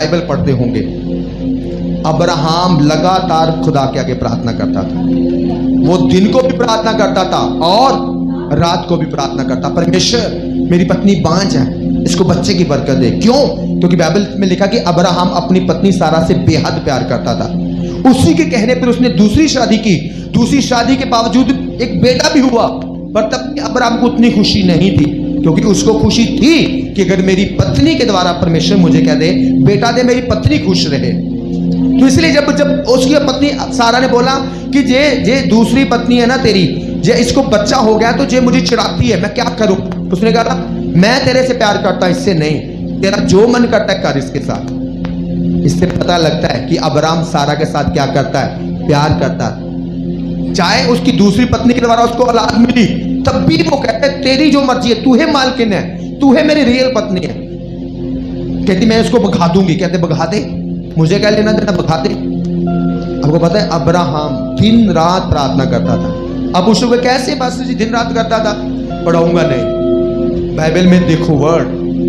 Bible पढ़ते होंगे, Abraham लगातार खुदा के आगे प्रार्थना करता था। वो दिन को भी प्रार्थना करता था और रात को भी प्रार्थना करता, परमेश्वर मेरी पत्नी बांझ है, इसको बच्चे की बरकत दे। क्यों? क्योंकि बाइबल में लिखा कि अब्राहम अपनी पत्नी सारा से बेहद प्यार करता था। उसी के कहने पर उसने दूसरी शादी की। दूसरी शादी के बावजूद एक बेटा भी हुआ, पर तब अब्राहम को उतनी खुशी नहीं थी, क्योंकि उसको खुशी थी कि अगर मेरी पत्नी के द्वारा परमेश्वर मुझे कह दे बेटा दे, मेरी पत्नी खुश रहे। तो इसलिए जब उसकी पत्नी सारा ने बोला कि जे दूसरी पत्नी है ना तेरी, जे इसको बच्चा हो गया तो जे मुझे चिढ़ाती है, मैं क्या करूं? उसने कहा मैं तेरे से प्यार करता, इससे नहीं, तेरा जो मन करता है कर इसके साथ। इससे पता लगता है कि अब्राहम सारा के साथ क्या करता है, प्यार करता है। चाहे उसकी दूसरी पत्नी के द्वारा उसको औलाद मिली, तब भी वो कहते हैं तेरी जो मर्जी है, तू है मालकिन है, तू है मेरी रियल पत्नी है। कहती मैं उसको भगा दूंगी। कहते भगा दे, मुझे क्या लेना देना, भगा दे। आपको पता है अब्राहम दिन रात प्रार्थना करता था। अब उस वक्त कैसे बस दिन रात करता था? पढ़ाऊंगा नहीं, बाइबल में देखो वर्ड,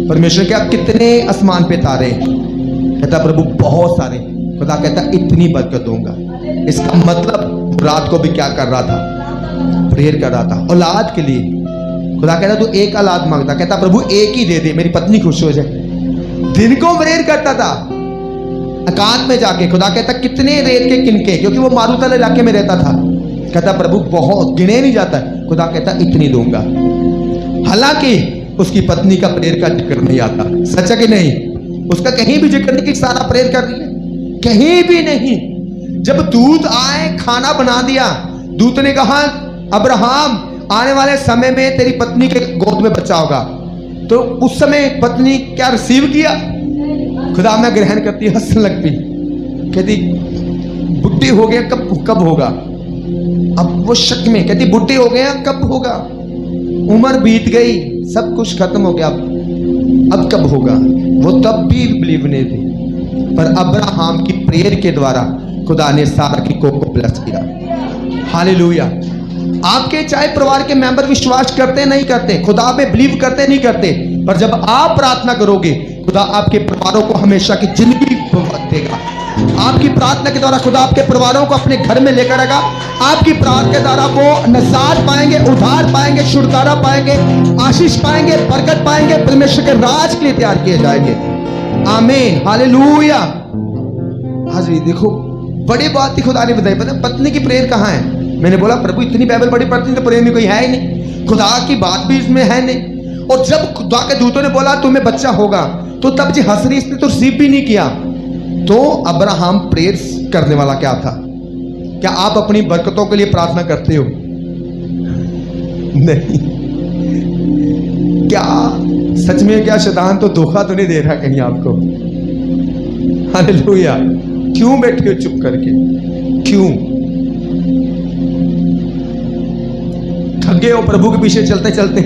परमेश्वर क्या कितने आसमान पे तारे, कहता प्रभु बहुत सारे। खुदा कहता इतनी बरकत दूंगा। इसका मतलब रात को भी क्या कर रहा था, प्रेयर कर रहा था औलाद के लिए। खुदा कहता तू एक औलाद मांगता, कहता प्रभु एक ही दे दे, मेरी पत्नी खुश हो जाए। दिन को प्रेयर करता था एकांत में जाके। खुदा कहता कितने रेत के किनके, क्योंकि वो मारूतल इलाके में रहता था। कहता प्रभु बहुत, गिने नहीं जाता है। खुदा कहता इतनी दूंगा। हालांकि उसकी पत्नी का प्रेयर का जिक्र नहीं आता, सच है कि नहीं? उसका कहीं भी जिक्र नहीं कि सारा प्रेयर कर रही है, कहीं भी नहीं। जब दूत आए, खाना बना दिया, दूत ने कहा अब्राहम आने वाले समय में तेरी पत्नी के गोद में बच्चा होगा। तो उस समय पत्नी क्या रिसीव किया? खुदा में ग्रहण करती, हंसने लगती, कहती बुढ़ी हो गया, कब होगा? अब वो शक में कहती बुढ़ी हो गया, कब होगा? उम्र बीत गई, सब कुछ खत्म हो गया, अब कब होगा? वो तब भी बिलीव नहीं थी, पर अब्राहम की प्रेयर के द्वारा खुदा ने सारा की को ब्लेस किया। हालेलुया। आपके चाहे परिवार के मेंबर विश्वास करते नहीं करते, खुदा पे बिलीव करते नहीं करते, पर जब आप प्रार्थना करोगे खुदा आपके परिवारों को हमेशा की जिंदगी देगा। आपकी प्रार्थना के द्वारा खुदा आपके परिवारों को अपने घर में लेकर आएगा। आपकी प्रार्थना के द्वारा वो नजात पाएंगे, उद्धार पाएंगे, छुटकारा पाएंगे, आशीष पाएंगे, बरकत पाएंगे, परमेश्वर के राज के लिए तैयार किए जाएंगे। आमीन, हालेलुया। हाजिर देखो, बड़ी बात थी खुदा ने बताई। पता पत्नी की प्रेयर कहाँ है? मैंने बोला प्रभु इतनी बाइबल बड़ी पढ़ती तो प्रेयर में कोई है ही नहीं, खुदा की बात भी इसमें है नहीं। और जब खुदा के दूतों ने बोला तुम्हें बच्चा होगा, तो तब जी हंस रही, इसने तो रिसीव भी नहीं किया। तो अब्राहम प्रेयर करने वाला क्या था? क्या आप अपनी बरकतों के लिए प्रार्थना करते हो? नहीं। क्या सच में क्या शैतान तो धोखा तो नहीं दे रहा कहीं आपको? हालेलुया। क्यों बैठे हो चुप करके? क्यों थक गए हो प्रभु के पीछे चलते चलते?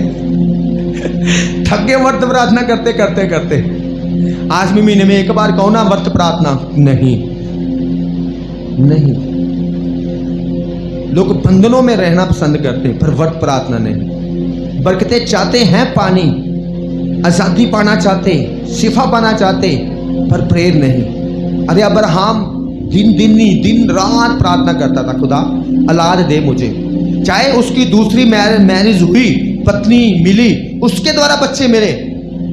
थक गए व्रत प्रार्थना करते करते करते? आज भी महीने में एक बार कहो ना व्रत प्रार्थना। नहीं नहीं, लोग बंधनों में रहना पसंद करते हैं, पर व्रत प्रार्थना नहीं। बरकतें चाहते हैं, पानी आजादी पाना चाहते, शिफा पाना चाहते, पर प्रेयर नहीं। अरे अब्राहम दिन रात प्रार्थना करता था, खुदा औलाद दे मुझे। चाहे उसकी दूसरी मैरिज हुई, पत्नी मिली, उसके द्वारा बच्चे मिले,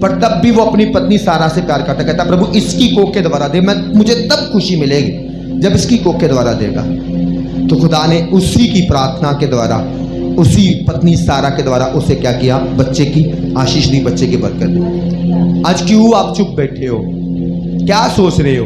पर तब भी वो अपनी पत्नी सारा से प्यार करता। कहता प्रभु इसकी कोख के द्वारा दे, मुझे तब खुशी मिलेगी जब इसकी कोख के द्वारा देगा। तो खुदा ने उसी की प्रार्थना के द्वारा, उसी पत्नी सारा के द्वारा उसे क्या किया? बच्चे की आशीष दी, बच्चे की बरकत दी। आज क्यों आप चुप बैठे हो? क्या सोच रहे हो?